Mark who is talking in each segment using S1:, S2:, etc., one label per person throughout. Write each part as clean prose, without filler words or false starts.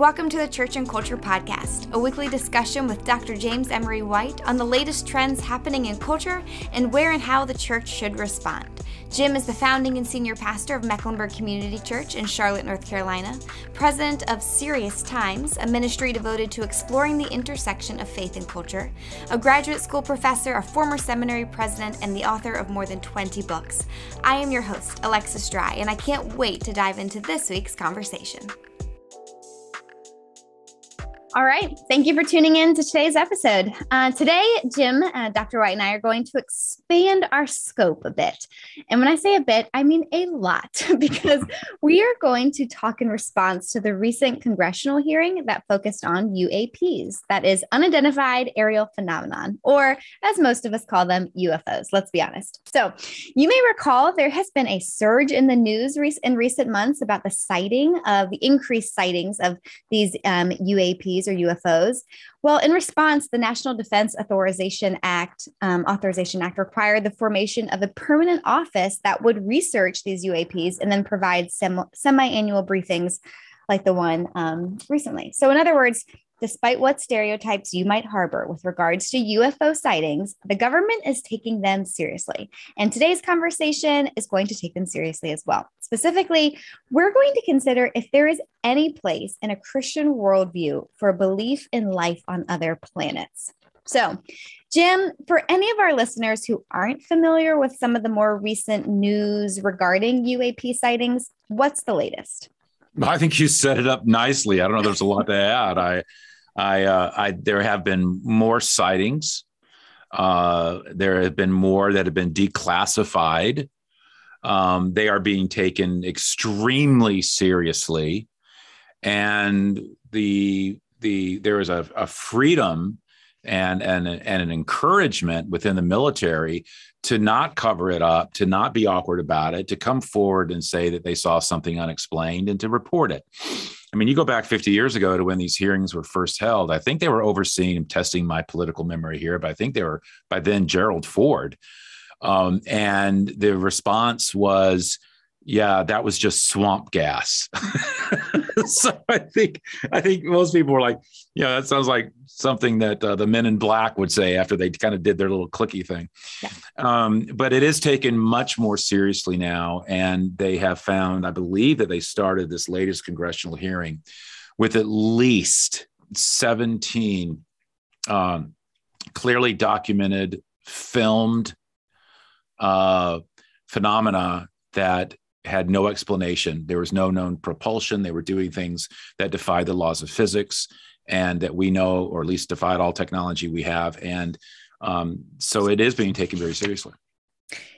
S1: Welcome to the Church and Culture Podcast, a weekly discussion with Dr. James Emery White on the latest trends happening in culture and where and how the church should respond. Jim is the founding and senior pastor of Mecklenburg Community Church in Charlotte, North Carolina, president of Serious Times, a ministry devoted to exploring the intersection of faith and culture, a graduate school professor, a former seminary president, and the author of more than 20 books. I am your host, Alexis Dry, and I can't wait to dive into this week's conversation. All right. Thank you for tuning in to today's episode. Today, Jim, Dr. White, and I are going to expand our scope a bit. And when I say a bit, I mean a lot, because we are going to talk in response to the recent congressional hearing that focused on UAPs, that is unidentified aerial phenomenon, or as most of us call them, UFOs, let's be honest. So you may recall there has been a surge in the news in recent months about the increased sightings of these UAPs or UFOs. Well, in response, the National Defense Authorization Act required the formation of a permanent office that would research these UAPs and then provide semi-annual briefings like the one recently. So in other words, despite what stereotypes you might harbor with regards to UFO sightings, the government is taking them seriously. And today's conversation is going to take them seriously as well. Specifically, we're going to consider if there is any place in a Christian worldview for a belief in life on other planets. So, Jim, for any of our listeners who aren't familiar with some of the more recent news regarding UAP sightings, what's the latest?
S2: I think you set it up nicely. I don't know. There's a lot to add. There have been more sightings. There have been more that have been declassified. They are being taken extremely seriously, and there is a freedom and an encouragement within the military to not cover it up, to not be awkward about it, to come forward and say that they saw something unexplained and to report it. I mean, you go back 50 years ago to when these hearings were first held. I think they were overseen, I'm testing my political memory here, but I think they were by then Gerald Ford. And the response was, yeah, that was just swamp gas. So I think most people were like, yeah, that sounds like something that the men in black would say after they kind of did their little clicky thing. Yeah. But it is taken much more seriously now. And they have found, I believe that they started this latest congressional hearing with at least 17 clearly documented, filmed phenomena that had no explanation. There was no known propulsion. They were doing things that defied the laws of physics and that we know, or at least defied all technology we have. And so it is being taken very seriously.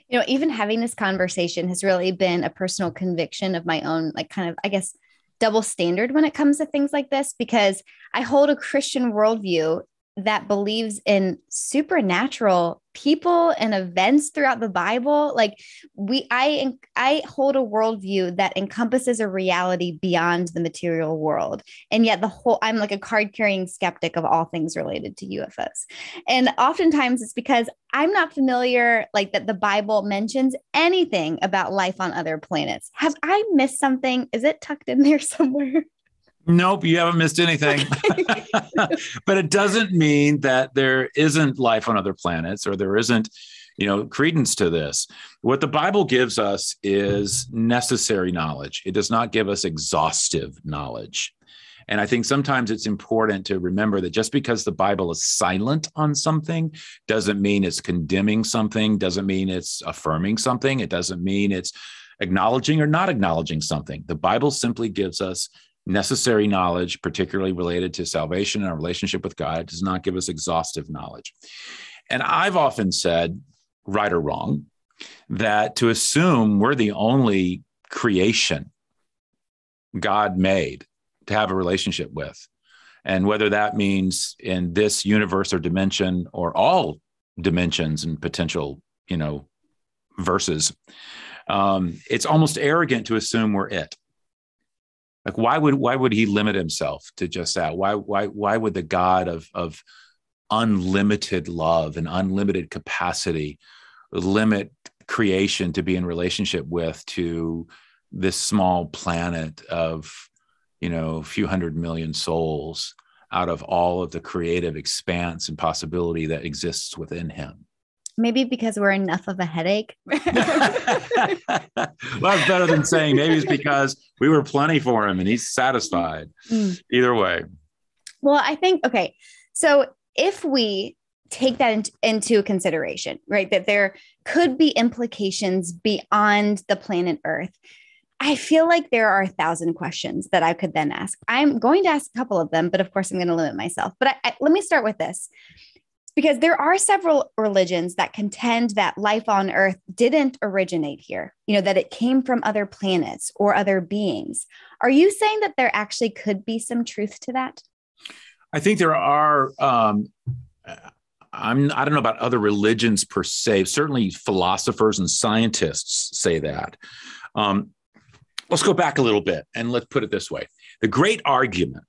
S1: You know, even having this conversation has really been a personal conviction of my own, double standard when it comes to things like this, because I hold a Christian worldview that believes in supernatural people and events throughout the Bible. I hold a worldview that encompasses a reality beyond the material world. And yet I'm like a card carrying skeptic of all things related to UFOs. And oftentimes it's because I'm not familiar, that the Bible mentions anything about life on other planets. Have I missed something? Is it tucked in there somewhere?
S2: Nope, you haven't missed anything. But it doesn't mean that there isn't life on other planets or there isn't, credence to this. What the Bible gives us is necessary knowledge. It does not give us exhaustive knowledge. And I think sometimes it's important to remember that just because the Bible is silent on something doesn't mean it's condemning something, doesn't mean it's affirming something. It doesn't mean it's acknowledging or not acknowledging something. The Bible simply gives us necessary knowledge, particularly related to salvation and our relationship with God. It does not give us exhaustive knowledge. And I've often said, right or wrong, that to assume we're the only creation God made to have a relationship with, and whether that means in this universe or dimension or all dimensions and potential, verses, it's almost arrogant to assume we're it. Like, why would he limit himself to just that? Why would the God of unlimited love and unlimited capacity limit creation to be in relationship with to this small planet of a few 100 million souls out of all of the creative expanse and possibility that exists within him.
S1: Maybe because we're enough of a headache.
S2: Well, that's better than saying maybe it's because we were plenty for him and he's satisfied. Either way.
S1: Well, I think, okay, so if we take that into consideration, right, that there could be implications beyond the planet Earth, I feel like there are 1,000 questions that I could then ask. I'm going to ask a couple of them, but of course I'm going to limit myself. But let me start with this, because there are several religions that contend that life on Earth didn't originate here, that it came from other planets or other beings. Are you saying that there actually could be some truth to that?
S2: I think there are. I don't know about other religions per se. Certainly philosophers and scientists say that. Let's go back a little bit and let's put it this way. The great argument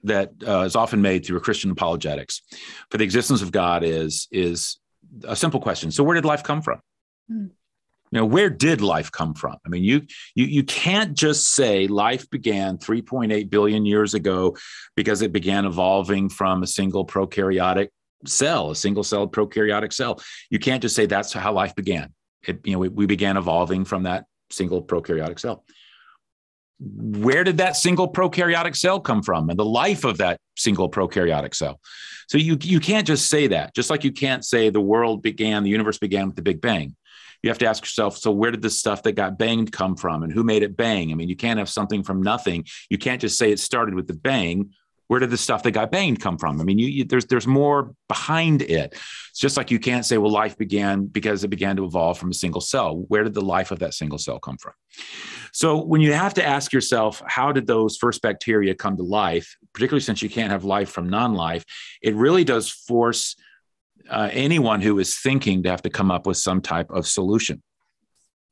S2: that is often made through Christian apologetics for the existence of God is a simple question. So where did life come from? Where did life come from? I mean, you can't just say life began 3.8 billion years ago because it began evolving from a single prokaryotic cell, a single-celled prokaryotic cell. You can't just say that's how life began. We began evolving from that single prokaryotic cell. Where did that single prokaryotic cell come from and the life of that single prokaryotic cell? So you can't just say that, just like you can't say the universe began with the Big Bang. You have to ask yourself, so where did the stuff that got banged come from and who made it bang? I mean, you can't have something from nothing. You can't just say it started with the bang. Where did the stuff that got banged come from? I mean, there's more behind it. It's just like you can't say, well, life began because it began to evolve from a single cell. Where did the life of that single cell come from? So when you have to ask yourself, how did those first bacteria come to life, particularly since you can't have life from non-life, it really does force anyone who is thinking to have to come up with some type of solution.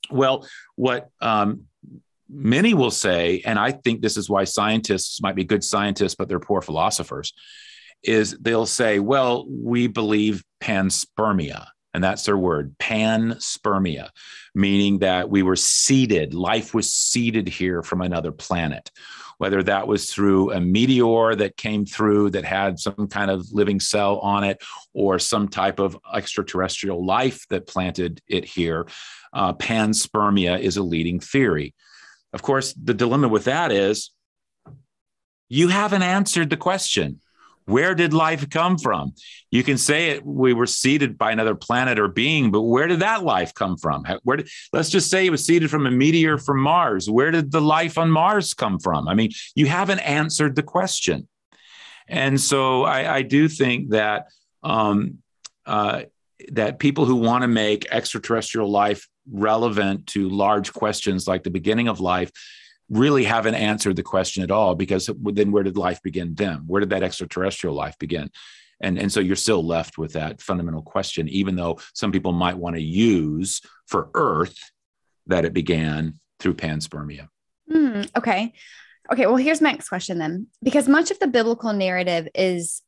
S2: Well, what many will say, and I think this is why scientists might be good scientists, but they're poor philosophers, is they'll say, well, we believe panspermia. And that's their word, panspermia, meaning that we were seeded, life was seeded here from another planet, whether that was through a meteor that came through that had some kind of living cell on it, or some type of extraterrestrial life that planted it here. Panspermia is a leading theory. Of course, the dilemma with that is you haven't answered the question. Where did life come from? You can say we were seeded by another planet or being, but where did that life come from? Let's just say it was seeded from a meteor from Mars. Where did the life on Mars come from? I mean, you haven't answered the question. And so I do think that that people who want to make extraterrestrial life relevant to large questions like the beginning of life really haven't answered the question at all, because then where did life begin then? Where did that extraterrestrial life begin? And so you're still left with that fundamental question, even though some people might want to use for Earth that it began through panspermia.
S1: Okay. Well, here's my next question then, because much of the biblical narrative is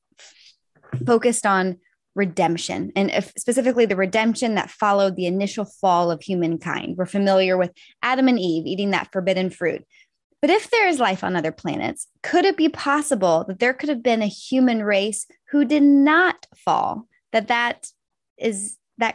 S1: focused on redemption, and specifically the redemption that followed the initial fall of humankind. We're familiar with Adam and Eve eating that forbidden fruit. But if there is life on other planets, could it be possible that there could have been a human race who did not fall? That I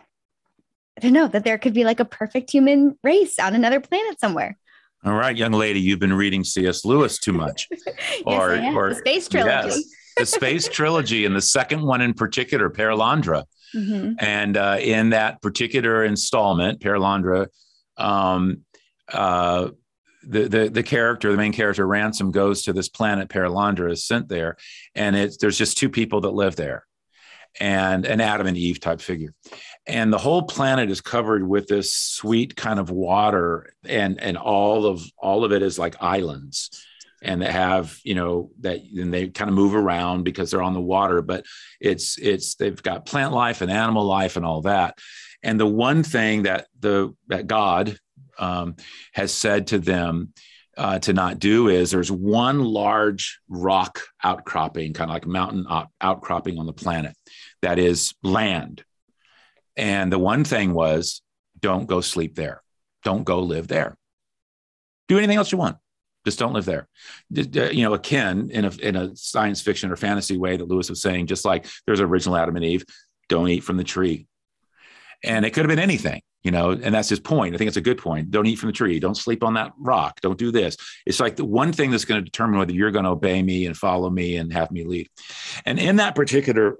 S1: don't know, that there could be like a perfect human race on another planet somewhere.
S2: All right, young lady, you've been reading C.S. Lewis too much.
S1: Yes, or the Space Trilogy.
S2: Yes, the Space Trilogy, and the second one in particular, Perelandra. Mm-hmm. And in that particular installment, Perelandra, the main character, Ransom, goes to this planet. Perelandra is sent there, and there's just two people that live there, and an Adam and Eve type figure. And the whole planet is covered with this sweet kind of water, and all of it is like islands, and they have, and they kind of move around because they're on the water, but they've got plant life and animal life and all that. And the one thing that God has said to them to not do is there's one large rock outcropping, kind of like a mountain outcropping on the planet that is land. And the one thing was, don't go sleep there. Don't go live there. Do anything else you want. Just don't live there. Akin in a science fiction or fantasy way that Lewis was saying, just like there's original Adam and Eve, don't eat from the tree. And it could have been anything, and that's his point. I think it's a good point. Don't eat from the tree. Don't sleep on that rock. Don't do this. It's like the one thing that's going to determine whether you're going to obey me and follow me and have me lead. And in that particular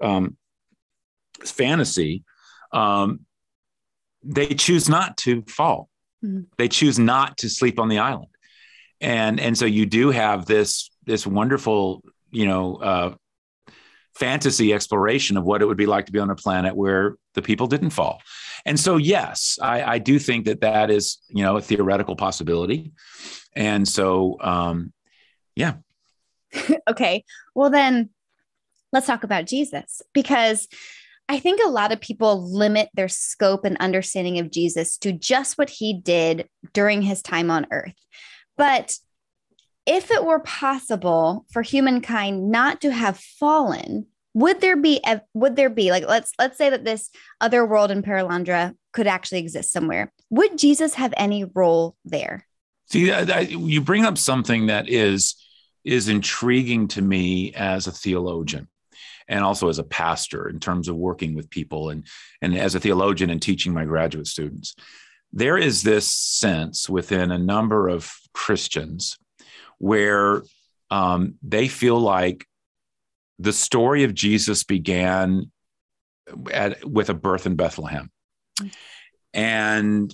S2: fantasy, they choose not to fall. Mm-hmm. They choose not to sleep on the island. And so you do have this wonderful, fantasy exploration of what it would be like to be on a planet where the people didn't fall. And so, yes, I do think that is, a theoretical possibility. And so, yeah.
S1: Okay. Well, then let's talk about Jesus, because I think a lot of people limit their scope and understanding of Jesus to just what he did during his time on earth. But if it were possible for humankind not to have fallen, would there be like, let's say that this other world in Paralandra could actually exist somewhere? Would Jesus have any role there?
S2: See, you bring up something that is intriguing to me as a theologian and also as a pastor in terms of working with people and as a theologian and teaching my graduate students. There is this sense within a number of Christians where they feel like the story of Jesus began with a birth in Bethlehem. And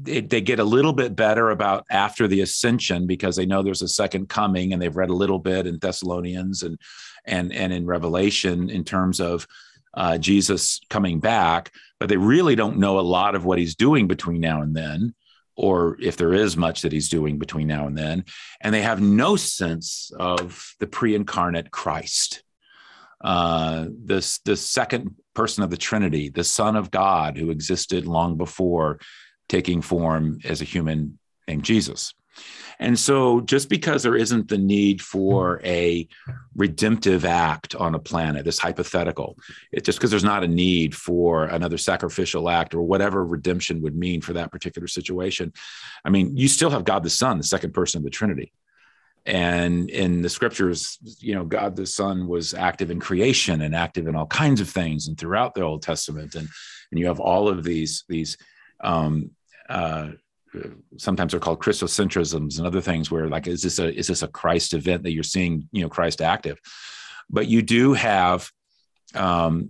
S2: they get a little bit better about after the ascension because they know there's a second coming, and they've read a little bit in Thessalonians and in Revelation in terms of Jesus coming back, but they really don't know a lot of what he's doing between now and then, or if there is much that he's doing between now and then. And they have no sense of the pre-incarnate Christ, the second person of the Trinity, the Son of God who existed long before taking form as a human named Jesus. And so just because there isn't the need for a redemptive act on a planet, this hypothetical, just because there's not a need for another sacrificial act or whatever redemption would mean for that particular situation. I mean, you still have God the Son, the second person of the Trinity. And in the scriptures, God the Son was active in creation and active in all kinds of things and throughout the Old Testament. And you have all of these sometimes they're called Christocentrisms and other things where like, is this a Christ event that you're seeing, Christ active? But you do have the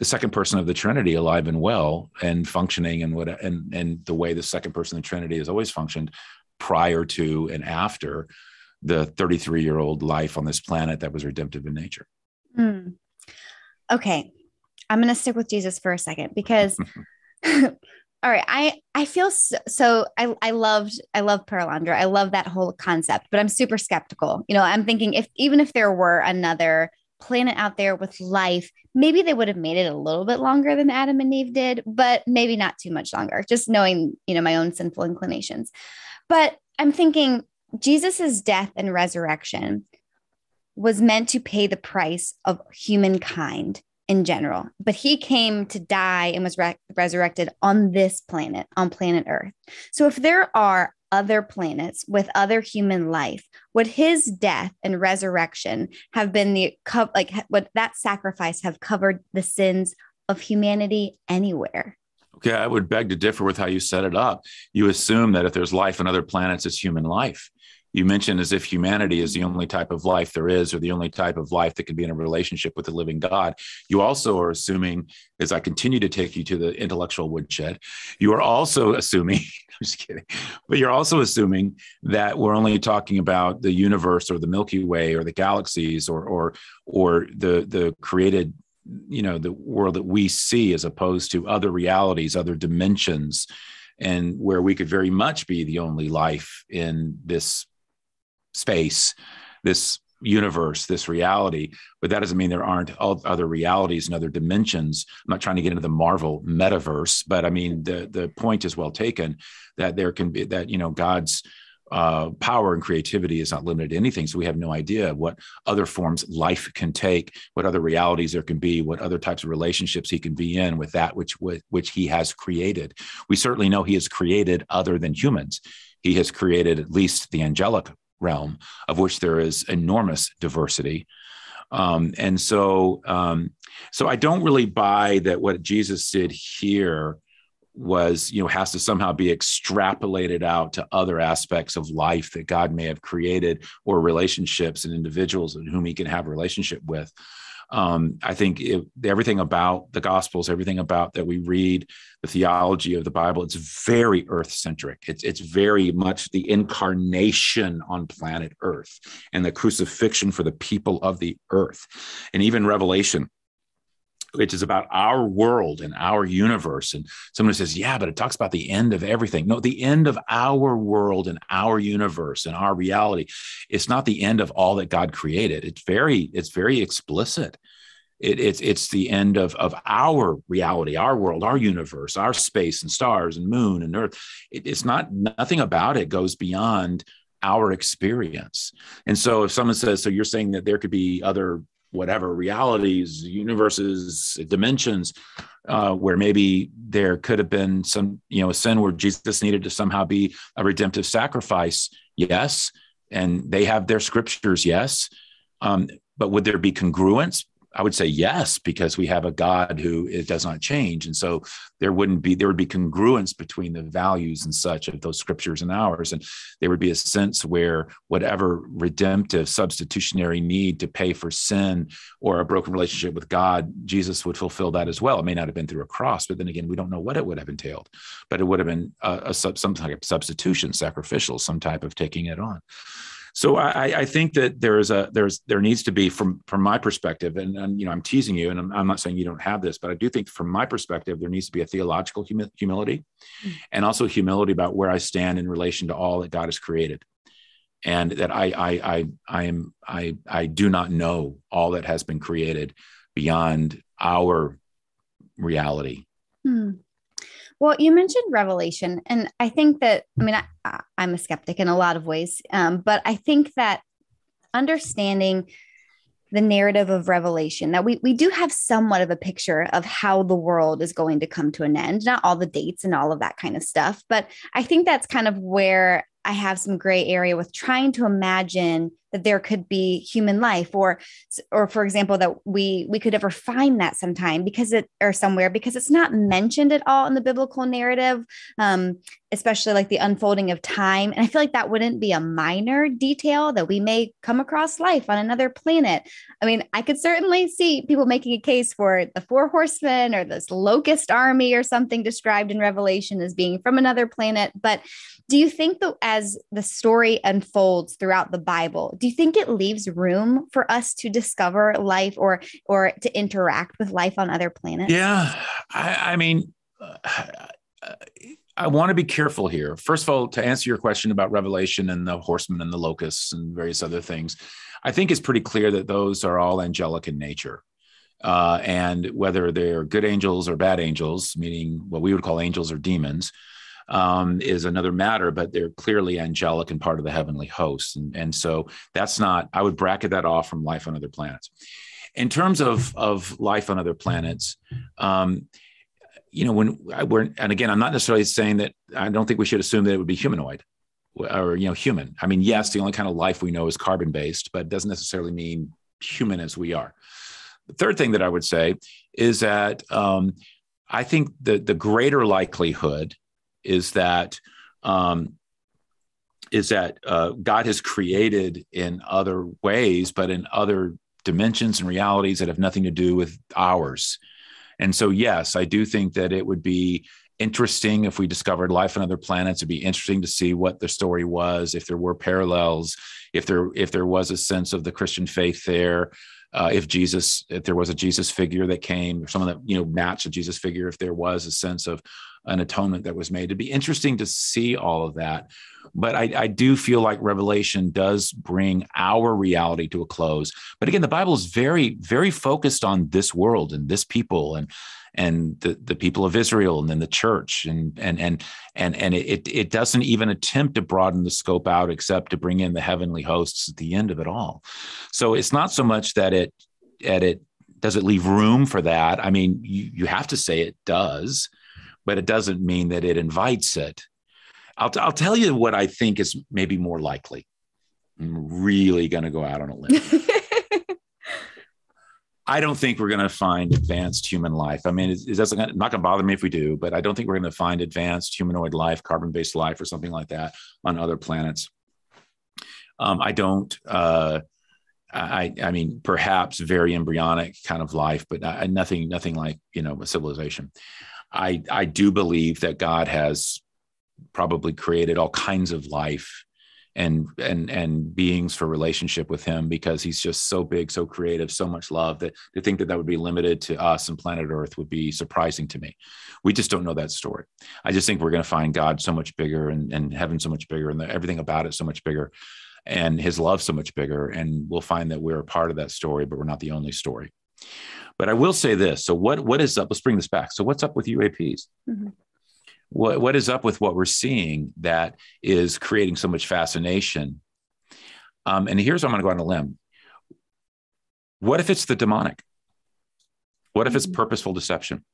S2: second person of the Trinity alive and well and functioning and the way the second person of the Trinity has always functioned prior to and after the 33-year-old life on this planet that was redemptive in nature.
S1: Okay. I'm going to stick with Jesus for a second because all right. I feel so I love Paralandra. I love that whole concept, but I'm super skeptical. I'm thinking even if there were another planet out there with life, maybe they would have made it a little bit longer than Adam and Eve did, but maybe not too much longer, just knowing, my own sinful inclinations. But I'm thinking Jesus's death and resurrection was meant to pay the price of humankind in general, but he came to die and was resurrected on this planet, on planet Earth. So if there are other planets with other human life, would his death and resurrection have been would that sacrifice have covered the sins of humanity anywhere?
S2: Okay, I would beg to differ with how you set it up. You assume that if there's life on other planets, it's human life. You mentioned as if humanity is the only type of life there is, or the only type of life that can be in a relationship with the living God. You also are assuming, as I continue to take you to the intellectual woodshed, you are also assuming, I'm just kidding, but you're also assuming that we're only talking about the universe or the Milky Way or the galaxies or the created, the world that we see, as opposed to other realities, other dimensions, and where we could very much be the only life in this space, this universe, this reality. But that doesn't mean there aren't other realities and other dimensions. I'm not trying to get into the Marvel metaverse, but I mean, the point is well taken that there can be that, God's power and creativity is not limited to anything. So we have no idea what other forms life can take, what other realities there can be, what other types of relationships he can be in with that which he has created. We certainly know he has created other than humans. he has created at least the angelic realm, of which there is enormous diversity. So I don't really buy that what Jesus did here was, has to somehow be extrapolated out to other aspects of life that God may have created, or relationships and individuals in whom he can have a relationship with. I think everything about the Gospels, everything about that we read, the theology of the Bible, it's very earth-centric. It's very much the incarnation on planet Earth and the crucifixion for the people of the earth. And even Revelation, which is about our world and our universe. And someone says, yeah, but it talks about the end of everything. No, the end of our world and our universe and our reality. It's not the end of all that God created. It's very explicit. It's the end of our reality, our world, our universe, our space and stars and moon and earth. It's nothing about it goes beyond our experience. And so if someone says, so you're saying that there could be other whatever realities, universes, dimensions, where maybe there could have been some, a sin where Jesus needed to somehow be a redemptive sacrifice. Yes. And they have their scriptures. Yes. But would there be congruence? I would say yes, because we have a God who it does not change. And so there would be congruence between the values and such of those scriptures and ours. And there would be a sense where whatever redemptive substitutionary need to pay for sin or a broken relationship with God, Jesus would fulfill that as well. It may not have been through a cross, but then again, we don't know what it would have entailed, but it would have been some type of substitution, sacrificial, some type of taking it on. So I think that there needs to be, from my perspective, and I'm teasing you, and I'm not saying you don't have this, but I do think from my perspective, there needs to be a theological humility, and also humility about where I stand in relation to all that God has created, and that I do not know all that has been created beyond our reality.
S1: Well, you mentioned Revelation, and I think that, I'm a skeptic in a lot of ways, but I think that understanding the narrative of Revelation, that we do have somewhat of a picture of how the world is going to come to an end, not all the dates and all of that kind of stuff. But I think that's kind of where I have some gray area with trying to imagine that there could be human life, or for example, that we could ever find that sometime because it's not mentioned at all in the biblical narrative, especially like the unfolding of time. And I feel like that wouldn't be a minor detail, that we may come across life on another planet. I could certainly see people making a case for the 4 horsemen or this locust army or something described in Revelation as being from another planet. But do you think that as the story unfolds throughout the Bible, do you think it leaves room for us to discover life or to interact with life on other planets?
S2: Yeah. I want to be careful here. First of all, to answer your question about Revelation and the horsemen and the locusts and various other things, I think it's pretty clear that those are all angelic in nature. And whether they're good angels or bad angels, meaning what we would call angels or demons, is another matter, but they're clearly angelic and part of the heavenly host. And so that's not, I would bracket that off from life on other planets. In terms of life on other planets, and again, I'm not necessarily saying that I don't think we should assume that it would be humanoid or, human. Yes, the only kind of life we know is carbon-based, but it doesn't necessarily mean human as we are. The third thing that I would say is that I think the greater likelihood is that God has created in other ways, but in other dimensions and realities that have nothing to do with ours. And so, yes, I do think that it would be interesting if we discovered life on other planets. It'd be interesting to see what the story was, if there were parallels, if there was a sense of the Christian faith there. If there was a Jesus figure that came, or someone that matched a Jesus figure, if there was a sense of an atonement that was made, it'd be interesting to see all of that. But I do feel like Revelation does bring our reality to a close. But again, the Bible is very, very focused on this world and this people and the people of Israel and then the church and it doesn't even attempt to broaden the scope out except to bring in the heavenly hosts at the end of it all. So it's not so much that it does it leave room for that. You have to say it does, but it doesn't mean that it invites it. I'll tell you what I think is maybe more likely. I'm really going to go out on a limb. I don't think we're going to find advanced human life. I mean, it's not going to bother me if we do, but I don't think we're going to find advanced humanoid life, carbon-based life, or something like that on other planets. I don't. I mean, perhaps very embryonic kind of life, but nothing like, a civilization. I do believe that God has probably created all kinds of life and beings for relationship with him, because he's just so big, so creative, so much love, that to think that would be limited to us and planet Earth would be surprising to me. We just don't know that story. I just think we're going to find God so much bigger, and heaven so much bigger, and everything about it so much bigger, and his love so much bigger. And we'll find that we're a part of that story, but we're not the only story. But I will say this. So what is up? Let's bring this back. So what's up with UAPs? Mm-hmm. What is up with what we're seeing that is creating so much fascination? And here's where I'm going to go on a limb. What if it's the demonic? What if it's purposeful deception?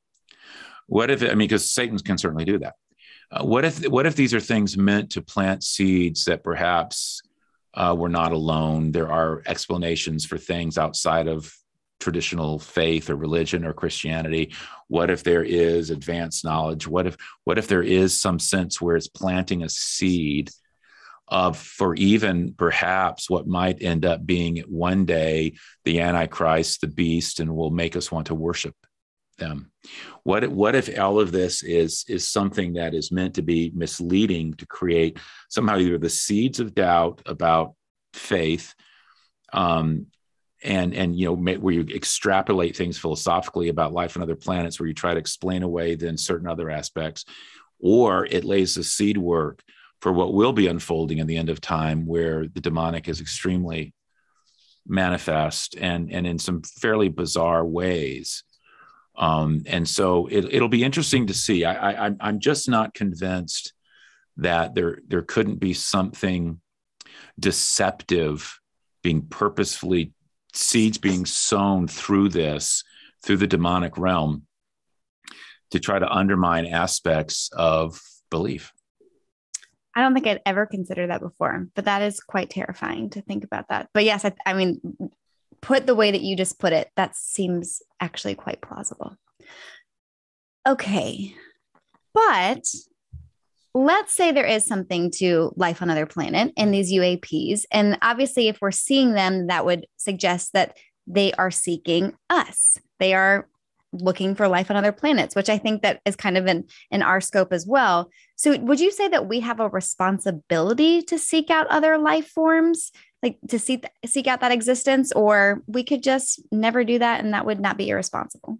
S2: What if, because Satan can certainly do that. What if these are things meant to plant seeds that perhaps we're not alone? There are explanations for things outside of traditional faith or religion or Christianity. What if there is advanced knowledge? What if there is some sense where it's planting a seed for even perhaps what might end up being one day the Antichrist, the beast, and will make us want to worship them? What if all of this is something that is meant to be misleading, to create somehow either the seeds of doubt about faith, and where you extrapolate things philosophically about life on other planets, where you try to explain away then certain other aspects, or it lays the seed work for what will be unfolding in the end of time, where the demonic is extremely manifest and in some fairly bizarre ways. And so it'll be interesting to see. I'm just not convinced that there couldn't be something deceptive being purposefully, seeds being sown through the demonic realm to try to undermine aspects of belief.
S1: I don't think I'd ever considered that before, but that is quite terrifying to think about that. But yes, I mean, put the way that you just put it, that seems actually quite plausible. Okay. But let's say there is something to life on another planet and these UAPs. And obviously, if we're seeing them, that would suggest that they are seeking us. They are looking for life on other planets, which I think that is kind of in our scope as well. So would you say that we have a responsibility to seek out other life forms, like to seek out that existence, or we could just never do that and that would not be irresponsible?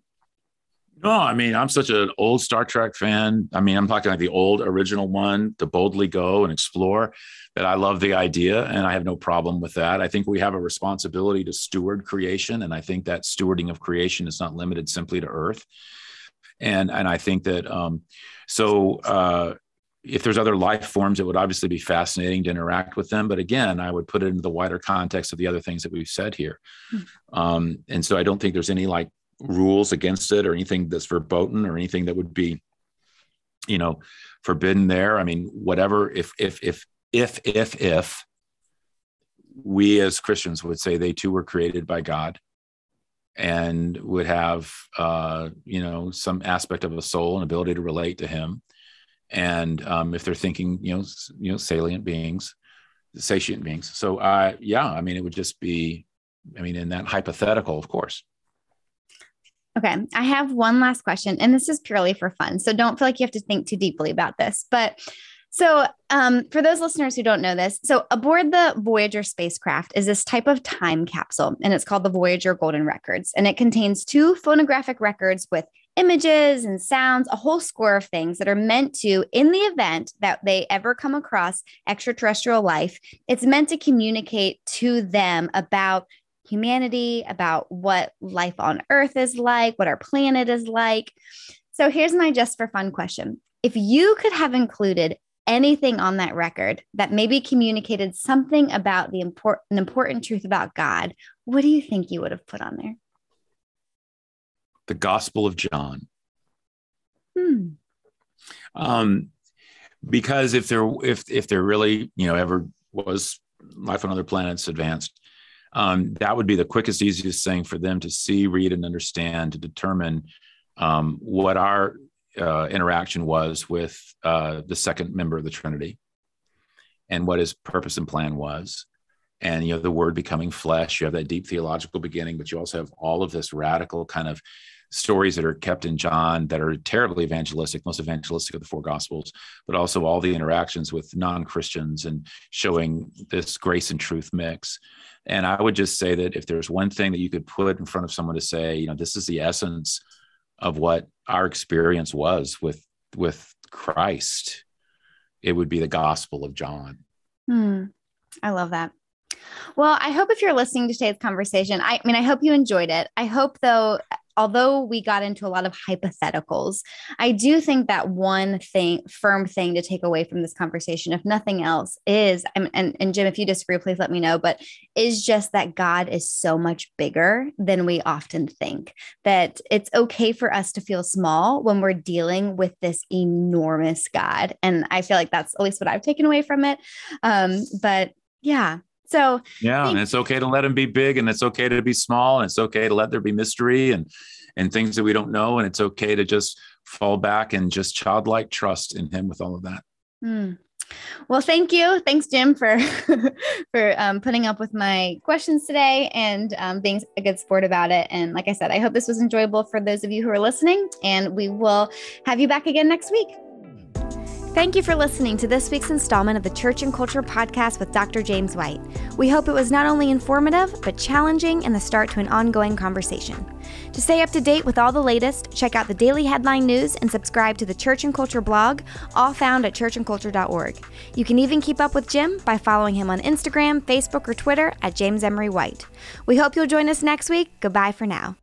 S2: No, I mean, I'm such an old Star Trek fan. I mean, I'm talking like the old original one, to boldly go and explore, that I love the idea and I have no problem with that. I think we have a responsibility to steward creation. And I think that stewarding of creation is not limited simply to Earth. And I think that, if there's other life forms, it would obviously be fascinating to interact with them. But again, I would put it into the wider context of the other things that we've said here. And so I don't think there's any rules against it or anything that's verboten or anything that would be, forbidden there. I mean, whatever, if we as Christians would say they too were created by God and would have, some aspect of a soul and ability to relate to him. And if they're thinking, salient beings, sentient beings. So, it would just be, in that hypothetical, of course.
S1: Okay. I have one last question, and this is purely for fun. So don't feel like you have to think too deeply about this. But for those listeners who don't know this, so aboard the Voyager spacecraft is this type of time capsule, and it's called the Voyager Golden Records. And it contains 2 phonographic records with images and sounds, a whole score of things that are meant to, in the event that they ever come across extraterrestrial life, it's meant to communicate to them about humanity, about what life on Earth is like, what our planet is like. So here's my just for fun question. If you could have included anything on that record that maybe communicated something about an important truth about God, what do you think you would have put on there?
S2: The Gospel of John. Because if there really, ever was life on other planets advanced, that would be the quickest, easiest thing for them to see, read, and understand, to determine what our interaction was with the second member of the Trinity, and what his purpose and plan was. And, the word becoming flesh, you have that deep theological beginning, but you also have all of this radical kind of stories that are kept in John that are terribly evangelistic, most evangelistic of the four gospels, but also all the interactions with non-Christians and showing this grace and truth mix. And I would just say that if there's one thing that you could put in front of someone to say, this is the essence of what our experience was with Christ, it would be the Gospel of John.
S1: I love that. Well, I hope if you're listening to today's conversation, I hope you enjoyed it. I hope, though, although we got into a lot of hypotheticals, I do think that one firm thing to take away from this conversation, if nothing else, is, and Jim, if you disagree, please let me know, but is just that God is so much bigger than we often think, that it's okay for us to feel small when we're dealing with this enormous God. And I feel like that's at least what I've taken away from it. But yeah. So
S2: and it's okay to let him be big, and it's okay to be small, and it's okay to let there be mystery and things that we don't know. And it's okay to just fall back and just childlike trust in him with all of that.
S1: Well, thank you. Thanks, Jim, for putting up with my questions today and being a good sport about it. And like I said, I hope this was enjoyable for those of you who are listening, and we will have you back again next week. Thank you for listening to this week's installment of the Church and Culture Podcast with Dr. James White. We hope it was not only informative, but challenging and the start to an ongoing conversation. To stay up to date with all the latest, check out the daily headline news and subscribe to the Church and Culture blog, all found at churchandculture.org. You can even keep up with Jim by following him on Instagram, Facebook, or Twitter at James Emery White. We hope you'll join us next week. Goodbye for now.